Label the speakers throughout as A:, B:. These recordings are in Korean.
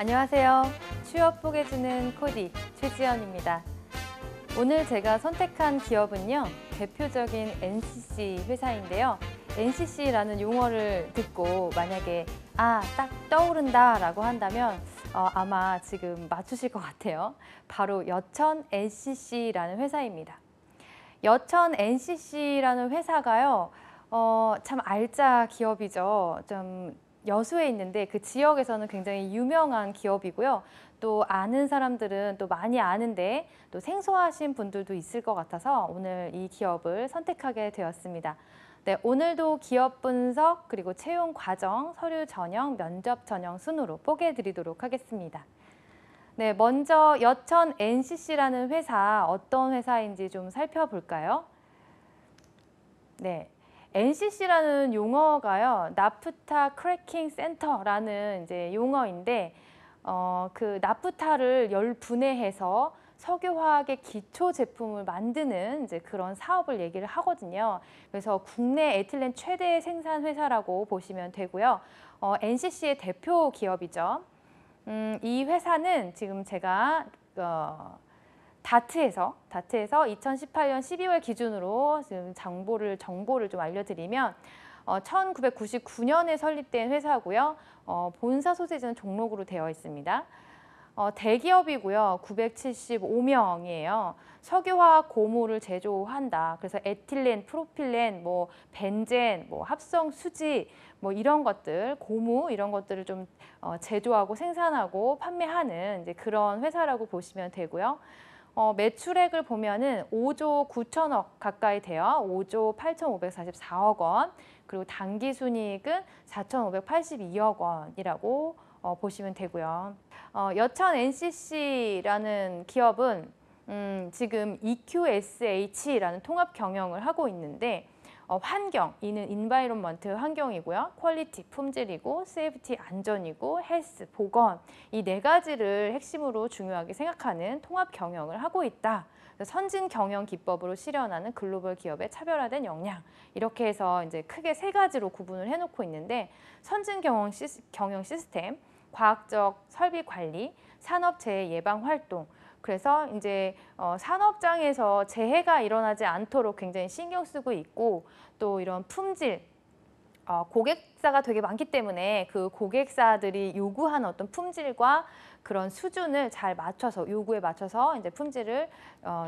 A: 안녕하세요. 취업 보게주는 코디 최지연입니다. 오늘 제가 선택한 기업은요, 대표적인 NCC 회사인데요. NCC라는 용어를 듣고 만약에 딱 떠오른다 라고 한다면 아마 지금 맞추실 것 같아요. 바로 여천 NCC라는 회사입니다. 여천 NCC라는 회사가요, 참 알짜 기업이죠. 좀 여수에 있는데 그 지역에서는 굉장히 유명한 기업이고요. 또 아는 사람들은 또 많이 아는데 또 생소하신 분들도 있을 것 같아서 오늘 이 기업을 선택하게 되었습니다. 네, 오늘도 기업 분석 그리고 채용 과정, 서류 전형, 면접 전형 순으로 뽀개 드리도록 하겠습니다. 네, 먼저 여천 NCC라는 회사 어떤 회사인지 좀 살펴볼까요? 네. NCC라는 용어가요, 나프타 크래킹 센터라는 이제 용어인데, 그 나프타를 열분해해서 석유화학의 기초 제품을 만드는 이제 그런 사업을 얘기를 하거든요. 그래서 국내 에틸렌 최대 생산 회사라고 보시면 되고요. NCC의 대표 기업이죠. 이 회사는 지금 제가 다트에서 2018년 12월 기준으로 지금 정보를 좀 알려드리면 1999년에 설립된 회사고요. 본사 소재지는 종로구로 되어 있습니다. 대기업이고요. 975명이에요. 석유화학 고무를 제조한다. 그래서 에틸렌, 프로필렌, 뭐 벤젠, 뭐 합성 수지, 뭐 이런 것들, 고무 이런 것들을 좀 제조하고 생산하고 판매하는 이제 그런 회사라고 보시면 되고요. 매출액을 보면은 5조 9천억 가까이 돼요. 5조 8,544억 원. 그리고 당기순이익은 4,582억 원이라고 보시면 되고요. 여천 NCC라는 기업은 지금 EQSH라는 통합 경영을 하고 있는데 환경, 이는 인바이론먼트 환경이고요. 퀄리티, 품질이고, 세이프티, 안전이고, 헬스, 보건 이 네 가지를 핵심으로 중요하게 생각하는 통합 경영을 하고 있다. 선진 경영 기법으로 실현하는 글로벌 기업의 차별화된 역량 이렇게 해서 이제 크게 세 가지로 구분을 해놓고 있는데 선진 경영 시스템, 과학적 설비 관리, 산업 재해 예방 활동. 그래서 이제 산업장에서 재해가 일어나지 않도록 굉장히 신경 쓰고 있고 또 이런 품질, 고객사가 되게 많기 때문에 그 고객사들이 요구하는 어떤 품질과 그런 수준을 잘 맞춰서 요구에 맞춰서 이제 품질을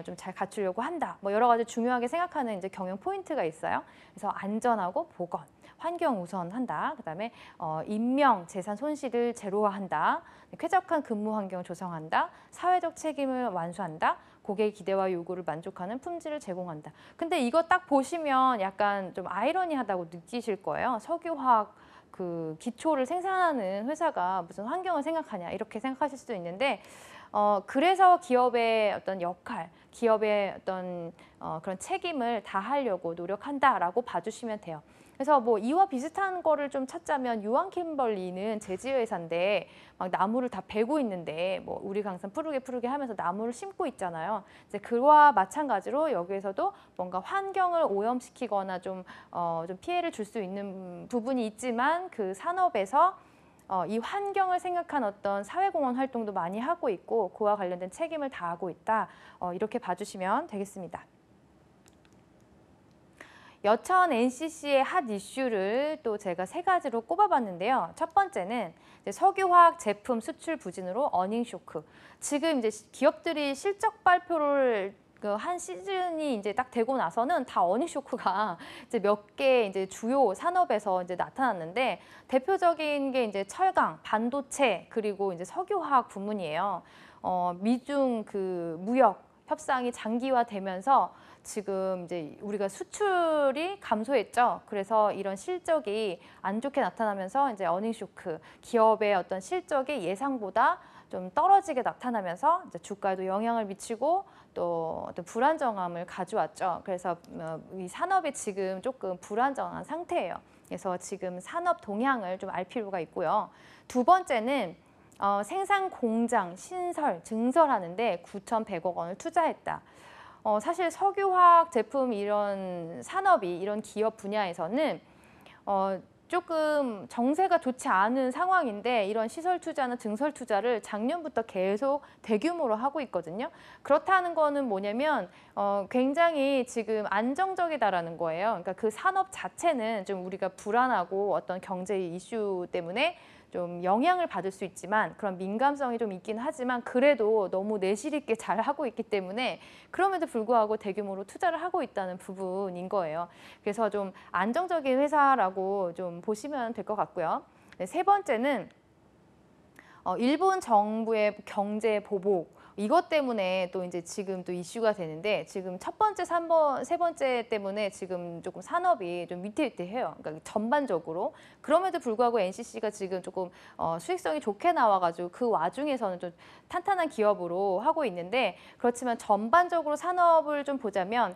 A: 좀 잘 갖추려고 한다. 뭐 여러 가지 중요하게 생각하는 이제 경영 포인트가 있어요. 그래서 안전하고 보건, 환경 우선한다. 그다음에 인명, 재산 손실을 제로화한다. 쾌적한 근무 환경을 조성한다. 사회적 책임을 완수한다. 고객의 기대와 요구를 만족하는 품질을 제공한다. 근데 이거 딱 보시면 약간 좀 아이러니하다고 느끼실 거예요. 석유화학 그 기초를 생산하는 회사가 무슨 환경을 생각하냐 이렇게 생각하실 수도 있는데 그래서 기업의 어떤 역할, 기업의 어떤 그런 책임을 다하려고 노력한다라고 봐주시면 돼요. 그래서 뭐 이와 비슷한 거를 좀 찾자면 유한 킴벌리는 제지회사인데 막 나무를 다 베고 있는데 뭐 우리 강산 푸르게 하면서 나무를 심고 있잖아요. 이제 그와 마찬가지로 여기에서도 뭔가 환경을 오염시키거나 좀 피해를 줄 수 있는 부분이 있지만 그 산업에서 이 환경을 생각한 어떤 사회공헌 활동도 많이 하고 있고 그와 관련된 책임을 다하고 있다. 이렇게 봐주시면 되겠습니다. 여천 NCC의 핫 이슈를 또 제가 세 가지로 꼽아봤는데요. 첫 번째는 이제 석유화학 제품 수출 부진으로 어닝 쇼크. 지금 이제 기업들이 실적 발표를 한 시즌이 이제 딱 되고 나서는 다 어닝 쇼크가 이제 몇 개 이제 주요 산업에서 이제 나타났는데 대표적인 게 이제 철강, 반도체 그리고 이제 석유화학 부문이에요. 미중 그 무역 협상이 장기화되면서 지금 이제 우리가 수출이 감소했죠. 그래서 이런 실적이 안 좋게 나타나면서 이제 어닝 쇼크, 기업의 어떤 실적이 예상보다 좀 떨어지게 나타나면서 이제 주가에도 영향을 미치고 또 어떤 불안정함을 가져왔죠. 그래서 이 산업이 지금 조금 불안정한 상태예요. 그래서 지금 산업 동향을 좀 알 필요가 있고요. 두 번째는 생산 공장 신설, 증설하는데 9,100억 원을 투자했다. 사실 석유화학 제품 이런 산업이 이런 기업 분야에서는 조금 정세가 좋지 않은 상황인데 이런 시설 투자나 증설 투자를 작년부터 계속 대규모로 하고 있거든요. 그렇다는 거는 뭐냐면 굉장히 지금 안정적이다라는 거예요. 그러니까 그 산업 자체는 좀 우리가 불안하고 어떤 경제 이슈 때문에 좀 영향을 받을 수 있지만 그런 민감성이 좀 있긴 하지만 그래도 너무 내실 있게 잘 하고 있기 때문에 그럼에도 불구하고 대규모로 투자를 하고 있다는 부분인 거예요. 그래서 좀 안정적인 회사라고 좀 보시면 될 것 같고요. 네, 세 번째는 일본 정부의 경제 보복 이것 때문에 또 이제 지금 또 이슈가 되는데 지금 첫 번째, 세 번째 때문에 지금 조금 산업이 좀 위태위태해요. 그러니까 전반적으로. 그럼에도 불구하고 NCC가 지금 조금 수익성이 좋게 나와가지고 그 와중에서는 좀 탄탄한 기업으로 하고 있는데 그렇지만 전반적으로 산업을 좀 보자면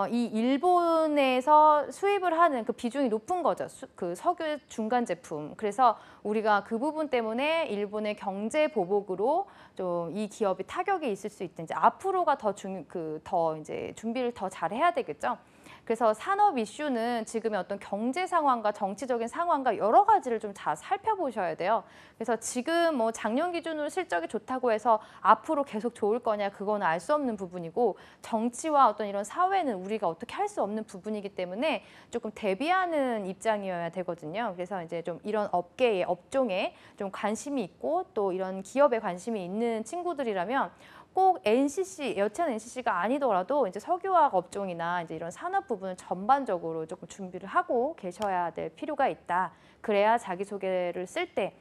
A: 이 일본에서 수입을 하는 그 비중이 높은 거죠. 그 석유 중간 제품. 그래서 우리가 그 부분 때문에 일본의 경제 보복으로 좀 이 기업이 타격이 있을 수 있든지 앞으로가 더 이제 준비를 더 잘 해야 되겠죠. 그래서 산업 이슈는 지금의 어떤 경제 상황과 정치적인 상황과 여러 가지를 좀 잘 살펴보셔야 돼요. 그래서 지금 뭐 작년 기준으로 실적이 좋다고 해서 앞으로 계속 좋을 거냐 그거는 알 수 없는 부분이고 정치와 어떤 이런 사회는 우리가 어떻게 할 수 없는 부분이기 때문에 조금 대비하는 입장이어야 되거든요. 그래서 이제 좀 이런 업계에 업종에 좀 관심이 있고 또 이런 기업에 관심이 있는 친구들이라면 꼭 NCC, 여차는 NCC가 아니더라도 이제 석유화학 업종이나 이제 이런 산업 부분을 전반적으로 조금 준비를 하고 계셔야 될 필요가 있다. 그래야 자기소개를 쓸 때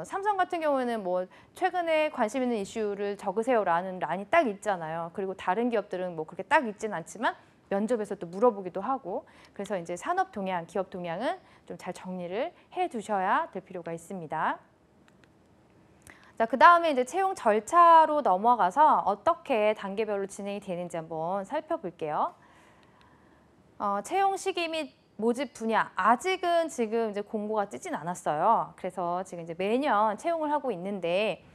A: 삼성 같은 경우에는 뭐 최근에 관심 있는 이슈를 적으세요라는 란이 딱 있잖아요. 그리고 다른 기업들은 뭐 그렇게 딱 있진 않지만 면접에서 또 물어보기도 하고 그래서 이제 산업 동향, 기업 동향은 좀 잘 정리를 해 두셔야 될 필요가 있습니다. 자, 그 다음에 이제 채용 절차로 넘어가서 어떻게 단계별로 진행이 되는지 한번 살펴볼게요. 채용 시기 및 모집 분야 아직은 지금 이제 공고가 뜨진 않았어요. 그래서 지금 이제 매년 채용을 하고 있는데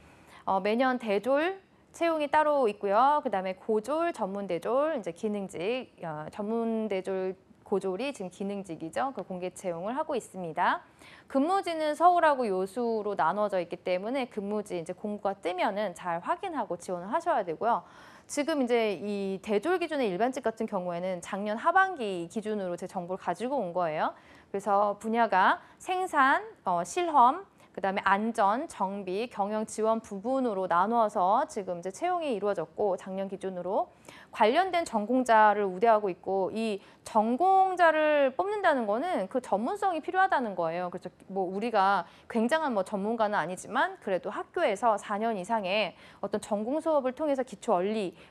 A: 매년 대졸 채용이 따로 있고요. 그다음에 고졸, 전문대졸, 이제 기능직, 전문대졸 고졸이 지금 기능직이죠. 그 공개 채용을 하고 있습니다. 근무지는 서울하고 요수로 나눠져 있기 때문에 근무지 이제 공고가 뜨면은 잘 확인하고 지원을 하셔야 되고요. 지금 이제 이 대졸 기준의 일반직 같은 경우에는 작년 하반기 기준으로 제 정보를 가지고 온 거예요. 그래서 분야가 생산, 실험, 그다음에 안전, 정비, 경영 지원 부분으로 나누어서 지금 이제 채용이 이루어졌고 작년 기준으로 관련된 전공자를 우대하고 있고 이 전공자를 뽑는다는 거는 그 전문성이 필요하다는 거예요. 그래서 뭐 우리가 굉장한 뭐 전문가는 아니지만 그래도 학교에서 4년 이상의 어떤 전공 수업을 통해서 기초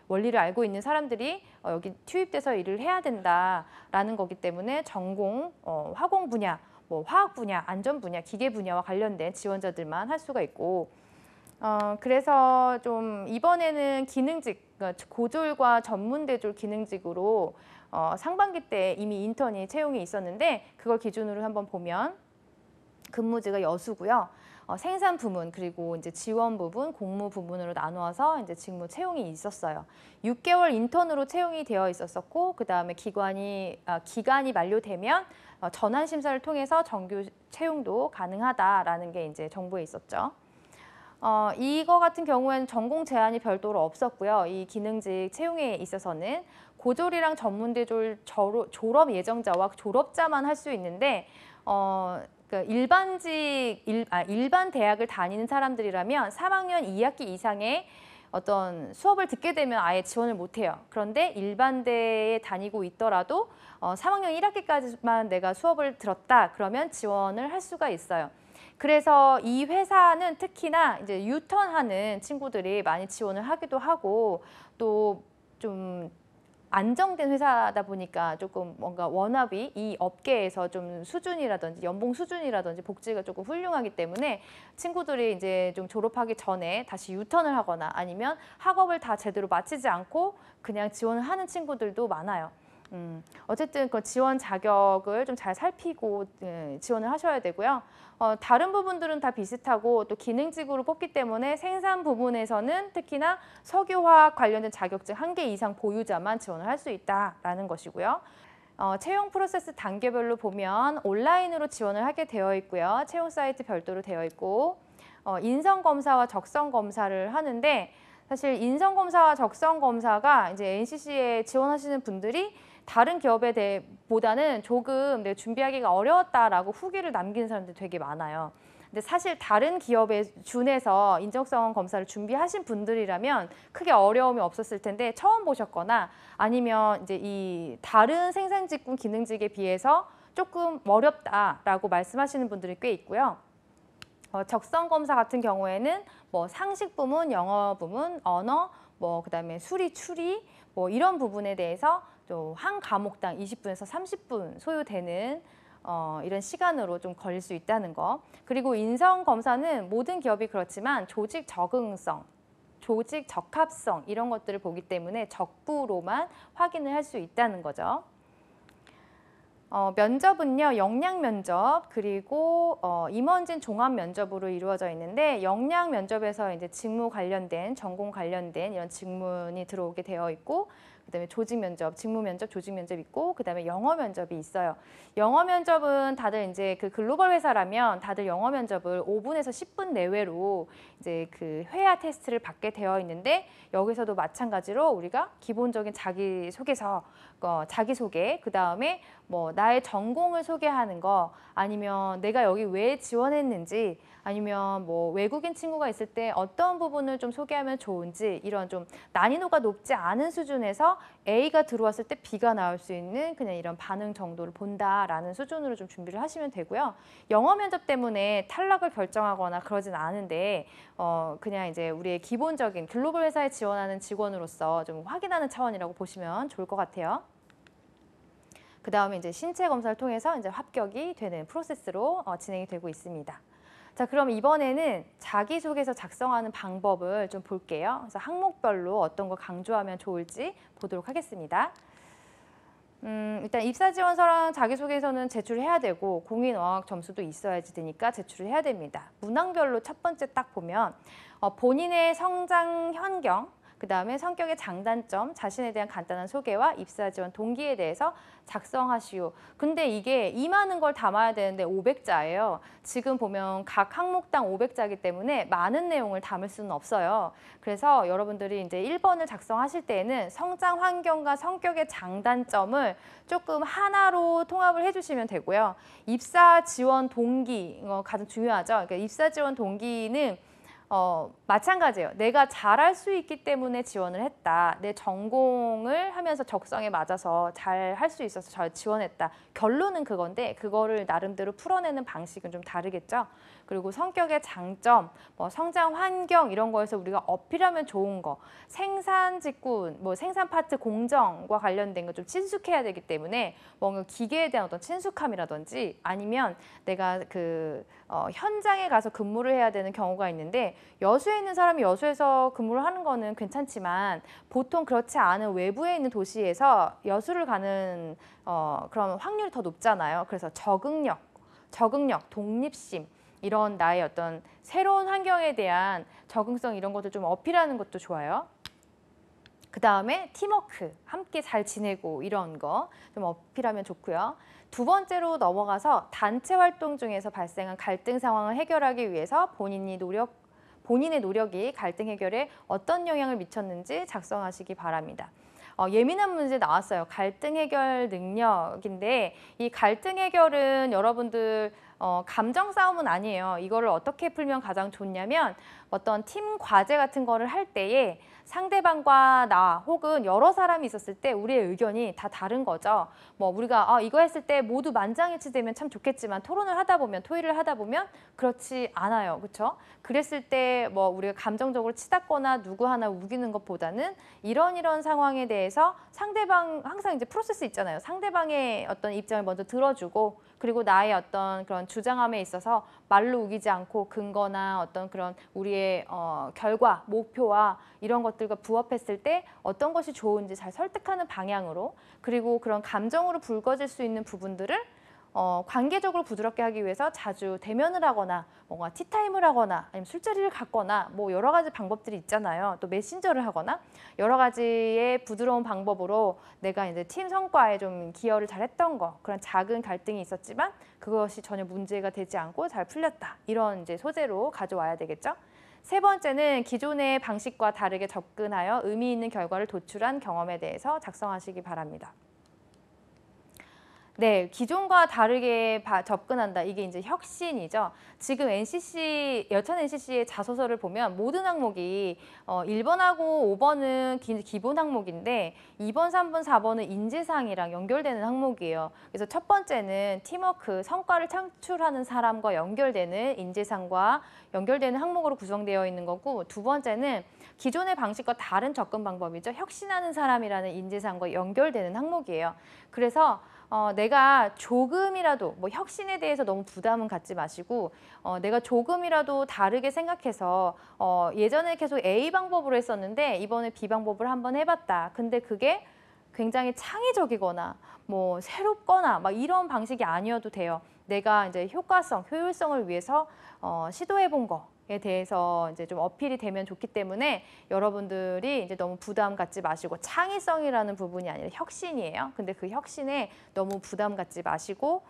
A: 원리를 알고 있는 사람들이 여기 투입돼서 일을 해야 된다라는 거기 때문에 전공, 화공 분야 뭐 화학 분야, 안전 분야, 기계 분야와 관련된 지원자들만 할 수가 있고 그래서 좀 이번에는 기능직, 그러니까 고졸과 전문대졸 기능직으로 상반기 때 이미 인턴이 채용이 있었는데 그걸 기준으로 한번 보면 근무지가 여수고요. 생산 부문 그리고 이제 지원 부분, 공무 부분으로 나누어서 이제 직무 채용이 있었어요. 6개월 인턴으로 채용이 되어 있었었고 그 다음에 기간이 만료되면 전환 심사를 통해서 정규 채용도 가능하다라는 게 이제 정보에 있었죠. 이거 같은 경우에는 전공 제한이 별도로 없었고요. 이 기능직 채용에 있어서는 고졸이랑 전문대졸 졸업 예정자와 졸업자만 할 수 있는데 그러니까 일반 대학을 다니는 사람들이라면 3학년 2학기 이상의 어떤 수업을 듣게 되면 아예 지원을 못해요. 그런데 일반대에 다니고 있더라도 3학년 1학기까지만 내가 수업을 들었다 그러면 지원을 할 수가 있어요. 그래서 이 회사는 특히나 이제 유턴하는 친구들이 많이 지원을 하기도 하고 또 좀 안정된 회사다 보니까 조금 뭔가 워너비 이 업계에서 좀 수준이라든지 연봉 수준이라든지 복지가 조금 훌륭하기 때문에 친구들이 이제 좀 졸업하기 전에 다시 유턴을 하거나 아니면 학업을 다 제대로 마치지 않고 그냥 지원을 하는 친구들도 많아요. 어쨌든 그 지원 자격을 좀 잘 살피고 지원을 하셔야 되고요. 다른 부분들은 다 비슷하고 또 기능직으로 뽑기 때문에 생산 부분에서는 특히나 석유화학 관련된 자격증 1개 이상 보유자만 지원을 할 수 있다라는 것이고요. 채용 프로세스 단계별로 보면 온라인으로 지원을 하게 되어 있고요. 채용 사이트 별도로 되어 있고 인성검사와 적성검사를 하는데 사실 인성검사와 적성검사가 이제 NCC에 지원하시는 분들이 다른 기업에 대해 보다는 조금 내가 준비하기가 어려웠다라고 후기를 남기는 사람들이 되게 많아요. 근데 사실 다른 기업에 준해서 인적성 검사를 준비하신 분들이라면 크게 어려움이 없었을 텐데 처음 보셨거나 아니면 이제 이 다른 생산직군 기능직에 비해서 조금 어렵다라고 말씀하시는 분들이 꽤 있고요. 적성 검사 같은 경우에는 뭐 상식 부문, 영어 부문, 언어, 뭐 그다음에 수리, 추리 뭐 이런 부분에 대해서 또 한 과목당 20분에서 30분 소요되는 이런 시간으로 좀 걸릴 수 있다는 거. 그리고 인성 검사는 모든 기업이 그렇지만 조직 적응성, 조직 적합성 이런 것들을 보기 때문에 적부로만 확인을 할 수 있다는 거죠. 면접은요, 역량 면접 그리고 임원진 종합 면접으로 이루어져 있는데 역량 면접에서 이제 직무 관련된 전공 관련된 이런 직문이 들어오게 되어 있고 그다음에 조직 면접, 직무 면접, 조직 면접 있고 그다음에 영어 면접이 있어요. 영어 면접은 다들 이제 그 글로벌 회사라면 다들 영어 면접을 5분에서 10분 내외로 이제 그 회화 테스트를 받게 되어 있는데 여기서도 마찬가지로 우리가 기본적인 자기소개서, 자기소개, 그다음에 뭐 나의 전공을 소개하는 거 아니면 내가 여기 왜 지원했는지 아니면 뭐 외국인 친구가 있을 때 어떤 부분을 좀 소개하면 좋은지 이런 좀 난이도가 높지 않은 수준에서 A가 들어왔을 때 B가 나올 수 있는 그냥 이런 반응 정도를 본다라는 수준으로 좀 준비를 하시면 되고요. 영어 면접 때문에 탈락을 결정하거나 그러진 않은데 그냥 이제 우리의 기본적인 글로벌 회사에 지원하는 직원으로서 좀 확인하는 차원이라고 보시면 좋을 것 같아요. 그 다음에 이제 신체 검사를 통해서 이제 합격이 되는 프로세스로 진행이 되고 있습니다. 자, 그럼 이번에는 자기소개서 작성하는 방법을 좀 볼게요. 그래서 항목별로 어떤 걸 강조하면 좋을지 보도록 하겠습니다. 일단 입사지원서랑 자기소개서는 제출해야 되고 공인어학 점수도 있어야지 되니까 제출을 해야 됩니다. 문항별로 첫 번째 딱 보면 본인의 성장 환경, 그 다음에 성격의 장단점, 자신에 대한 간단한 소개와 입사 지원 동기에 대해서 작성하시오. 근데 이게 이 많은 걸 담아야 되는데 500자예요. 지금 보면 각 항목당 500자이기 때문에 많은 내용을 담을 수는 없어요. 그래서 여러분들이 이제 1번을 작성하실 때에는 성장 환경과 성격의 장단점을 조금 하나로 통합을 해주시면 되고요. 입사 지원 동기, 가장 중요하죠. 그러니까 입사 지원 동기는 마찬가지예요. 내가 잘할 수 있기 때문에 지원을 했다. 내 전공을 하면서 적성에 맞아서 잘 할 수 있어서 잘 지원했다. 결론은 그건데 그거를 나름대로 풀어내는 방식은 좀 다르겠죠. 그리고 성격의 장점, 뭐 성장 환경 이런 거에서 우리가 어필하면 좋은 거, 생산 직군, 뭐 생산 파트 공정과 관련된 거 좀 친숙해야 되기 때문에 뭔가 기계에 대한 어떤 친숙함이라든지 아니면 내가 그 현장에 가서 근무를 해야 되는 경우가 있는데 여수에 있는 사람이 여수에서 근무를 하는 거는 괜찮지만 보통 그렇지 않은 외부에 있는 도시에서 여수를 가는 그런 확률이 더 높잖아요. 그래서 적응력, 독립심 이런 나의 어떤 새로운 환경에 대한 적응성 이런 것도 좀 어필하는 것도 좋아요. 그 다음에 팀워크, 함께 잘 지내고 이런 거 좀 어필하면 좋고요. 두 번째로 넘어가서 단체 활동 중에서 발생한 갈등 상황을 해결하기 위해서 본인의 노력이 갈등 해결에 어떤 영향을 미쳤는지 작성하시기 바랍니다. 예민한 문제 나왔어요. 갈등 해결 능력인데 이 갈등 해결은 여러분들 감정 싸움은 아니에요. 이거를 어떻게 풀면 가장 좋냐면 어떤 팀 과제 같은 거를 할 때에 상대방과 나 혹은 여러 사람이 있었을 때 우리의 의견이 다 다른 거죠. 뭐 우리가 이거 했을 때 모두 만장일치되면 참 좋겠지만 토의를 하다 보면 그렇지 않아요. 그렇죠? 그랬을 때 뭐 우리가 감정적으로 치닫거나 누구 하나 우기는 것보다는 이런 상황에 대해서 상대방 항상 이제 프로세스 있잖아요. 상대방의 어떤 입장을 먼저 들어주고 그리고 나의 어떤 그런 주장함에 있어서 말로 우기지 않고 근거나 어떤 그런 우리의 결과, 목표와 이런 것들과 부합했을 때 어떤 것이 좋은지 잘 설득하는 방향으로 그리고 그런 감정으로 불거질 수 있는 부분들을 관계적으로 부드럽게 하기 위해서 자주 대면을 하거나 뭔가 티타임을 하거나 아니면 술자리를 갖거나 뭐 여러 가지 방법들이 있잖아요. 또 메신저를 하거나 여러 가지의 부드러운 방법으로 내가 이제 팀 성과에 좀 기여를 잘했던 거, 그런 작은 갈등이 있었지만 그것이 전혀 문제가 되지 않고 잘 풀렸다. 이런 이제 소재로 가져와야 되겠죠. 세 번째는 기존의 방식과 다르게 접근하여 의미 있는 결과를 도출한 경험에 대해서 작성하시기 바랍니다. 네, 기존과 다르게 접근한다. 이게 이제 혁신이죠. 지금 여천 NCC의 자소서를 보면 모든 항목이 1번하고 5번은 기본 항목인데 2번, 3번, 4번은 인재상이랑 연결되는 항목이에요. 그래서 첫 번째는 팀워크, 성과를 창출하는 사람과 연결되는 인재상과 연결되는 항목으로 구성되어 있는 거고, 두 번째는 기존의 방식과 다른 접근 방법이죠. 혁신하는 사람이라는 인재상과 연결되는 항목이에요. 그래서 내가 조금이라도 뭐 혁신에 대해서 너무 부담은 갖지 마시고 내가 조금이라도 다르게 생각해서 예전에 계속 A 방법으로 했었는데 이번에 B 방법을 한번 해봤다. 근데 그게 굉장히 창의적이거나 뭐 새롭거나 막 이런 방식이 아니어도 돼요. 내가 이제 효과성, 효율성을 위해서 시도해본 거에 대해서 이제 좀 어필이 되면 좋기 때문에 여러분들이 이제 너무 부담 갖지 마시고, 창의성이라는 부분이 아니라 혁신이에요. 근데 그 혁신에 너무 부담 갖지 마시고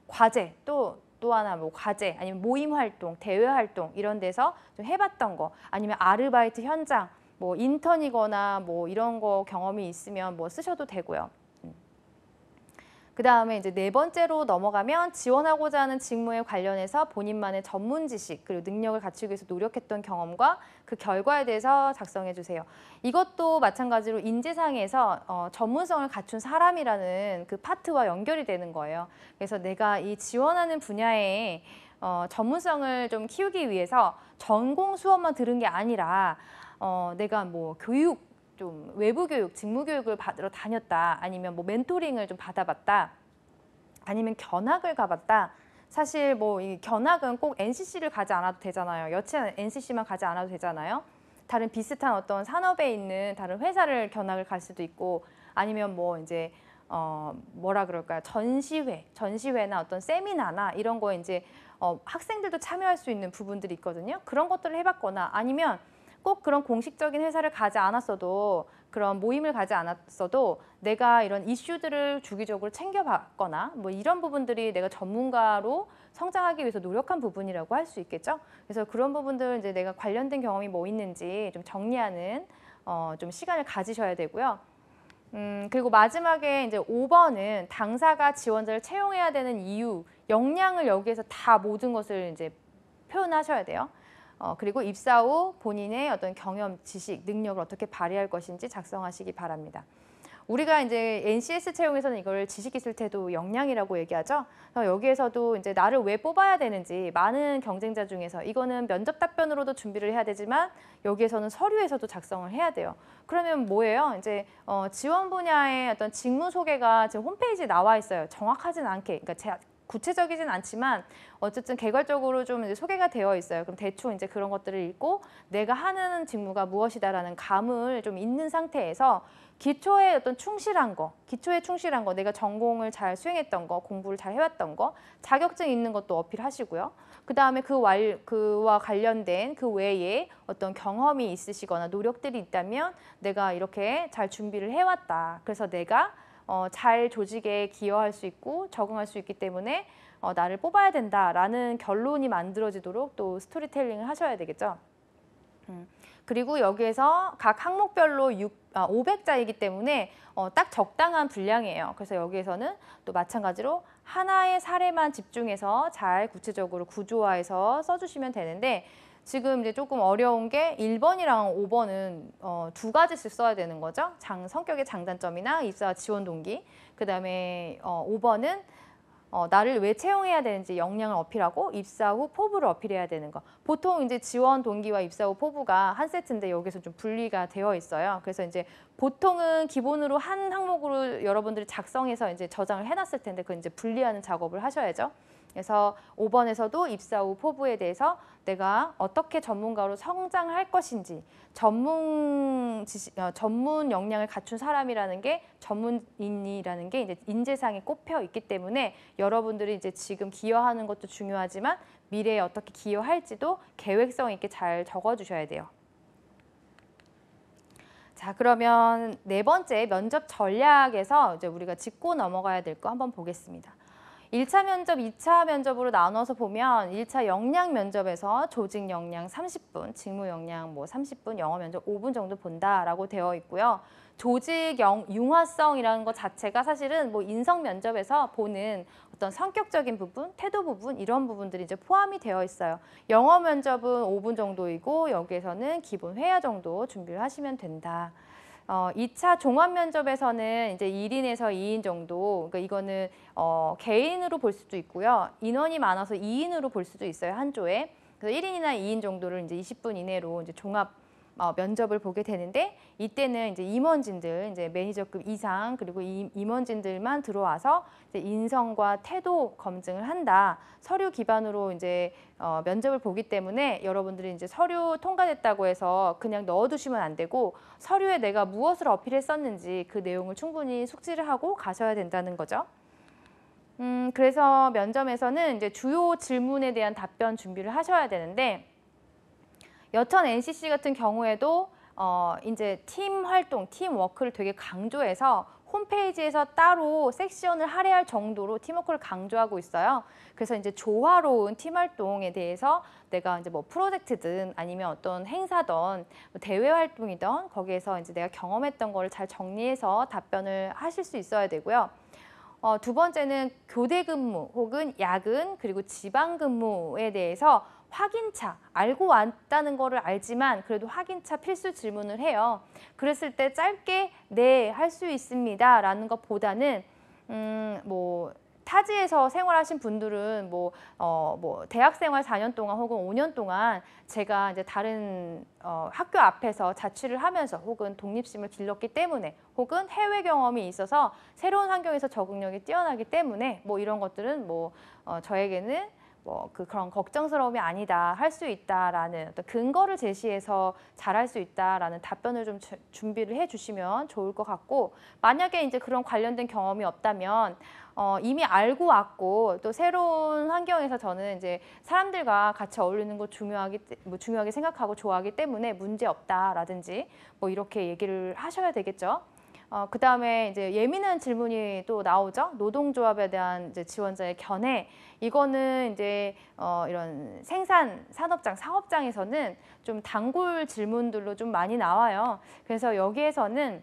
A: 과제 또 하나 뭐 과제 아니면 모임 활동, 대외 활동 이런 데서 좀 해봤던 거, 아니면 아르바이트 현장 뭐 인턴이거나 뭐 이런 거 경험이 있으면 뭐 쓰셔도 되고요. 그 다음에 이제 네 번째로 넘어가면 지원하고자 하는 직무에 관련해서 본인만의 전문 지식 그리고 능력을 갖추기 위해서 노력했던 경험과 그 결과에 대해서 작성해 주세요. 이것도 마찬가지로 인재상에서 전문성을 갖춘 사람이라는 그 파트와 연결이 되는 거예요. 그래서 내가 이 지원하는 분야에 전문성을 좀 키우기 위해서 전공 수업만 들은 게 아니라 내가 뭐 좀 외부 교육, 직무 교육을 받으러 다녔다, 아니면 뭐 멘토링을 좀 받아봤다, 아니면 견학을 가봤다. 사실 뭐 이 견학은 꼭 NCC를 가지 않아도 되잖아요. 여친 NCC만 가지 않아도 되잖아요. 다른 비슷한 어떤 산업에 있는 다른 회사를 견학을 갈 수도 있고, 아니면 뭐 이제 뭐라 그럴까요? 전시회나 어떤 세미나나 이런 거에 이제 학생들도 참여할 수 있는 부분들이 있거든요. 그런 것들을 해봤거나, 아니면 꼭 그런 공식적인 회사를 가지 않았어도, 그런 모임을 가지 않았어도 내가 이런 이슈들을 주기적으로 챙겨봤거나 뭐 이런 부분들이 내가 전문가로 성장하기 위해서 노력한 부분이라고 할 수 있겠죠. 그래서 그런 부분들 이제 내가 관련된 경험이 뭐 있는지 좀 정리하는 좀 시간을 가지셔야 되고요. 그리고 마지막에 이제 5번은 당사가 지원자를 채용해야 되는 이유, 역량을 여기에서 다 모든 것을 이제 표현하셔야 돼요. 그리고 입사 후 본인의 어떤 경험, 지식, 능력을 어떻게 발휘할 것인지 작성하시기 바랍니다. 우리가 이제 NCS 채용에서는 이걸 지식기술 태도 역량이라고 얘기하죠. 여기에서도 이제 나를 왜 뽑아야 되는지, 많은 경쟁자 중에서 이거는 면접 답변으로도 준비를 해야 되지만 여기에서는 서류에서도 작성을 해야 돼요. 그러면 뭐예요? 이제 지원 분야의 어떤 직무 소개가 지금 홈페이지에 나와 있어요. 정확하진 않게, 그러니까 구체적이진 않지만 어쨌든 개괄적으로 좀 이제 소개가 되어 있어요. 그럼 대충 이제 그런 것들을 읽고 내가 하는 직무가 무엇이다라는 감을 좀 있는 상태에서 기초에 충실한 거, 내가 전공을 잘 수행했던 거, 공부를 잘 해왔던 거, 자격증 있는 것도 어필하시고요. 그 다음에 그와 관련된 그 외에 어떤 경험이 있으시거나 노력들이 있다면 내가 이렇게 잘 준비를 해왔다. 그래서 내가 잘 조직에 기여할 수 있고 적응할 수 있기 때문에 나를 뽑아야 된다라는 결론이 만들어지도록 또 스토리텔링을 하셔야 되겠죠. 그리고 여기에서 각 항목별로 500자이기 때문에 딱 적당한 분량이에요. 그래서 여기에서는 또 마찬가지로 하나의 사례만 집중해서 잘 구체적으로 구조화해서 써주시면 되는데, 지금 이제 조금 어려운 게 1번이랑 5번은 두 가지씩 써야 되는 거죠. 성격의 장단점이나 입사 지원 동기. 그다음에 5번은 나를 왜 채용해야 되는지 역량을 어필하고 입사 후 포부를 어필해야 되는 거. 보통 이제 지원 동기와 입사 후 포부가 한 세트인데 여기서 좀 분리가 되어 있어요. 그래서 이제 보통은 기본으로 한 항목으로 여러분들이 작성해서 이제 저장을 해놨을 텐데 그걸 이제 분리하는 작업을 하셔야죠. 그래서 5번에서도 입사 후 포부에 대해서 내가 어떻게 전문가로 성장할 것인지 전문 역량을 갖춘 사람이라는 게 전문인이라는 게 이제 인재상에 꼽혀 있기 때문에 여러분들이 이제 지금 기여하는 것도 중요하지만 미래에 어떻게 기여할지도 계획성 있게 잘 적어주셔야 돼요. 자, 그러면 네 번째 면접 전략에서 이제 우리가 짚고 넘어가야 될 거 한번 보겠습니다. 1차 면접, 2차 면접으로 나눠서 보면 1차 역량 면접에서 조직 역량 30분, 직무 역량 뭐 30분, 영어 면접 5분 정도 본다라고 되어 있고요. 조직 융화성이라는 것 자체가 사실은 뭐 인성 면접에서 보는 어떤 성격적인 부분, 태도 부분 이런 부분들이 이제 포함이 되어 있어요. 영어 면접은 5분 정도이고 여기에서는 기본 회화 정도 준비를 하시면 된다. 2차 종합 면접에서는 이제 1인에서 2인 정도, 그러니까 이거는 개인으로 볼 수도 있고요. 인원이 많아서 2인으로 볼 수도 있어요, 한 조에. 그래서 1인이나 2인 정도를 이제 20분 이내로 이제 종합 면접을 보게 되는데 이때는 이제 임원진들, 이제 매니저급 이상 그리고 임원진들만 들어와서 이제 인성과 태도 검증을 한다. 서류 기반으로 이제 면접을 보기 때문에 여러분들이 이제 서류 통과됐다고 해서 그냥 넣어두시면 안 되고 서류에 내가 무엇을 어필했었는지 그 내용을 충분히 숙지를 하고 가셔야 된다는 거죠. 그래서 면접에서는 이제 주요 질문에 대한 답변 준비를 하셔야 되는데 여천 NCC 같은 경우에도 이제 팀 활동, 팀 워크를 되게 강조해서 홈페이지에서 따로 섹션을 할애할 정도로 팀워크를 강조하고 있어요. 그래서 이제 조화로운 팀 활동에 대해서 내가 이제 뭐 프로젝트든 아니면 어떤 행사든 뭐 대외 활동이든 거기에서 이제 내가 경험했던 거를 잘 정리해서 답변을 하실 수 있어야 되고요. 두 번째는 교대 근무 혹은 야근 그리고 지방 근무에 대해서 확인차, 알고 왔다는 거를 알지만 그래도 확인차 필수 질문을 해요. 그랬을 때 짧게 네, 할 수 있습니다 라는 것보다는 뭐 타지에서 생활하신 분들은 뭐 대학 생활 4년 동안 혹은 5년 동안 제가 이제 다른 학교 앞에서 자취를 하면서 혹은 독립심을 길렀기 때문에 혹은 해외 경험이 있어서 새로운 환경에서 적응력이 뛰어나기 때문에 뭐 이런 것들은 뭐 저에게는 뭐 그런 걱정스러움이 아니다, 할 수 있다라는 어떤 근거를 제시해서 잘할 수 있다라는 답변을 좀 준비를 해주시면 좋을 것 같고 만약에 이제 그런 관련된 경험이 없다면 이미 알고 왔고 또 새로운 환경에서 저는 이제 사람들과 같이 어울리는 거 중요하게 생각하고 좋아하기 때문에 문제 없다라든지 뭐 이렇게 얘기를 하셔야 되겠죠. 그 다음에 이제 예민한 질문이 또 나오죠. 노동조합에 대한 이제 지원자의 견해. 이거는 이제 이런 생산, 산업장, 사업장에서는 좀 단골 질문들로 좀 많이 나와요. 그래서 여기에서는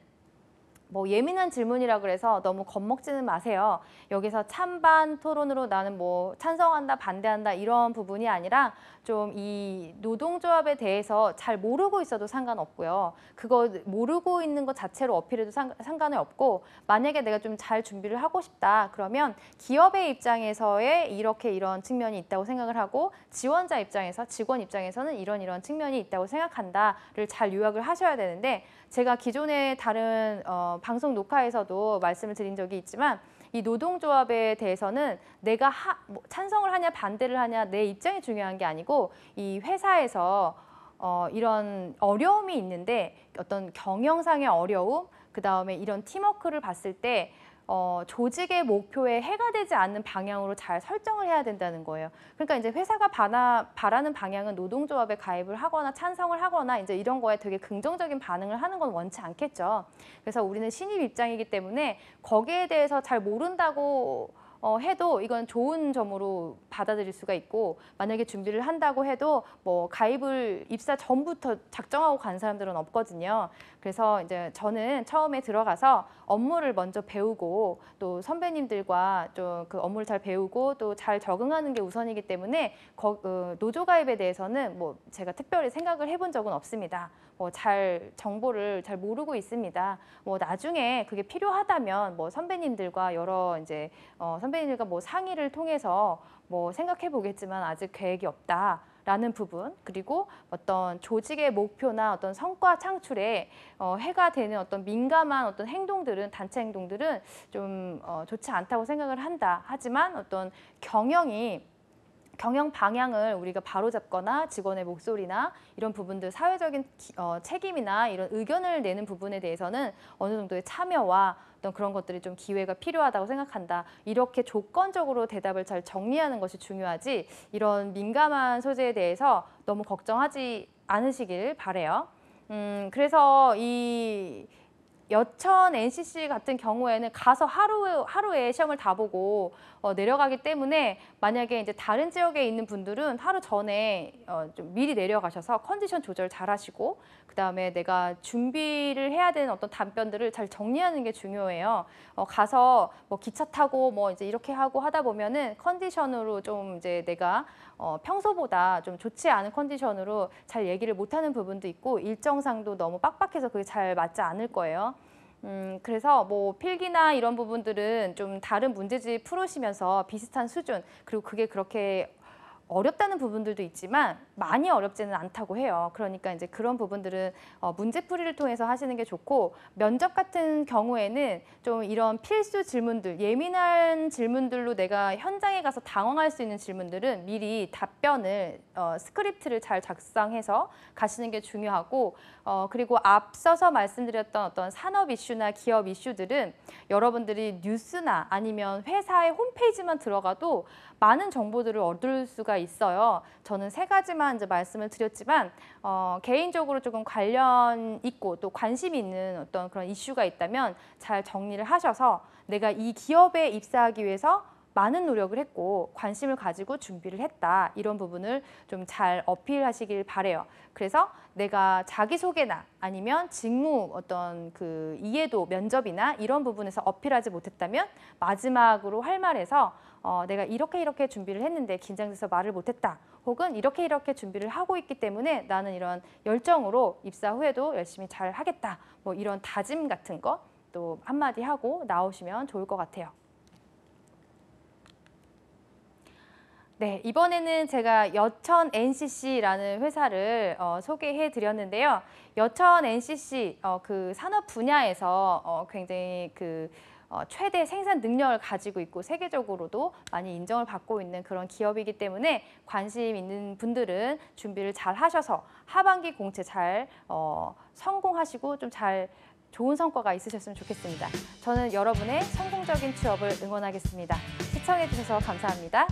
A: 뭐 예민한 질문이라 그래서 너무 겁먹지는 마세요. 여기서 찬반 토론으로 나는 뭐 찬성한다, 반대한다 이런 부분이 아니라 좀 이 노동조합에 대해서 잘 모르고 있어도 상관없고요. 그거 모르고 있는 것 자체로 어필해도 상관이 없고 만약에 내가 좀 잘 준비를 하고 싶다 그러면 기업의 입장에서의 이런 측면이 있다고 생각을 하고 지원자 입장에서 직원 입장에서는 이런 측면이 있다고 생각한다를 잘 요약을 하셔야 되는데 제가 기존에 다른 방송 녹화에서도 말씀을 드린 적이 있지만 이 노동조합에 대해서는 내가 뭐 찬성을 하냐 반대를 하냐 내 입장이 중요한 게 아니고 이 회사에서 이런 어려움이 있는데 어떤 경영상의 어려움 그다음에 이런 팀워크를 봤을 때 조직의 목표에 해가 되지 않는 방향으로 잘 설정을 해야 된다는 거예요. 그러니까 이제 회사가 바라는 방향은 노동조합에 가입을 하거나 찬성을 하거나 이제 이런 거에 되게 긍정적인 반응을 하는 건 원치 않겠죠. 그래서 우리는 신입 입장이기 때문에 거기에 대해서 잘 모른다고 해도 이건 좋은 점으로 받아들일 수가 있고 만약에 준비를 한다고 해도 뭐 가입을 입사 전부터 작정하고 간 사람들은 없거든요. 그래서 이제 저는 처음에 들어가서 업무를 먼저 배우고 또 선배님들과 좀 그 업무를 잘 배우고 또 잘 적응하는 게 우선이기 때문에 노조 가입에 대해서는 뭐 제가 특별히 생각을 해본 적은 없습니다. 뭐 정보를 잘 모르고 있습니다. 뭐 나중에 그게 필요하다면 뭐 선배님들과 여러 이제 선배님들과 뭐 상의를 통해서 뭐 생각해 보겠지만 아직 계획이 없다. 라는 부분, 그리고 어떤 조직의 목표나 어떤 성과 창출에 해가 되는 어떤 민감한 어떤 행동들은, 단체 행동들은 좀 좋지 않다고 생각을 한다. 하지만 어떤 경영 방향을 우리가 바로잡거나 직원의 목소리나 이런 부분들, 사회적인 책임이나 이런 의견을 내는 부분에 대해서는 어느 정도의 참여와 어떤 그런 것들이 좀 기회가 필요하다고 생각한다. 이렇게 조건적으로 대답을 잘 정리하는 것이 중요하지, 이런 민감한 소재에 대해서 너무 걱정하지 않으시길 바라요. 그래서 이 여천 NCC 같은 경우에는 가서 하루에 시험을 다 보고 내려가기 때문에, 만약에 이제 다른 지역에 있는 분들은 하루 전에 좀 미리 내려가셔서 컨디션 조절 잘 하시고, 그다음에 내가 준비를 해야 되는 어떤 답변들을 잘 정리하는 게 중요해요. 가서 뭐 기차 타고 뭐 이제 이렇게 하고 하다 보면은 컨디션으로 좀 이제 내가 평소보다 좀 좋지 않은 컨디션으로 잘 얘기를 못하는 부분도 있고, 일정상도 너무 빡빡해서 그게 잘 맞지 않을 거예요. 그래서 뭐 필기나 이런 부분들은 좀 다른 문제집 풀으시면서 비슷한 수준, 그리고 그게 그렇게 어렵다는 부분들도 있지만 많이 어렵지는 않다고 해요. 그러니까 이제 그런 부분들은 문제풀이를 통해서 하시는 게 좋고, 면접 같은 경우에는 좀 이런 필수 질문들, 예민한 질문들로 내가 현장에 가서 당황할 수 있는 질문들은 미리 답변을 스크립트를 잘 작성해서 가시는 게 중요하고, 그리고 앞서서 말씀드렸던 어떤 산업 이슈나 기업 이슈들은 여러분들이 뉴스나 아니면 회사의 홈페이지만 들어가도 많은 정보들을 얻을 수가 있어요. 저는 3가지만 이제 말씀을 드렸지만, 개인적으로 조금 관련 있고 또 관심 있는 어떤 그런 이슈가 있다면 잘 정리를 하셔서, 내가 이 기업에 입사하기 위해서 많은 노력을 했고 관심을 가지고 준비를 했다, 이런 부분을 좀 잘 어필하시길 바래요. 그래서 내가 자기소개나 아니면 직무 어떤 그 이해도, 면접이나 이런 부분에서 어필하지 못했다면 마지막으로 할 말에서 내가 이렇게 준비를 했는데 긴장돼서 말을 못했다, 혹은 이렇게 준비를 하고 있기 때문에 나는 이런 열정으로 입사 후에도 열심히 잘 하겠다, 뭐 이런 다짐 같은 거 또 한마디 하고 나오시면 좋을 것 같아요. 네, 이번에는 제가 여천 NCC라는 회사를 소개해 드렸는데요. 여천 NCC 그 산업 분야에서 굉장히 그 최대 생산 능력을 가지고 있고 세계적으로도 많이 인정을 받고 있는 그런 기업이기 때문에, 관심 있는 분들은 준비를 잘 하셔서 하반기 공채 잘 성공하시고 좀 잘 좋은 성과가 있으셨으면 좋겠습니다. 저는 여러분의 성공적인 취업을 응원하겠습니다. 시청해 주셔서 감사합니다.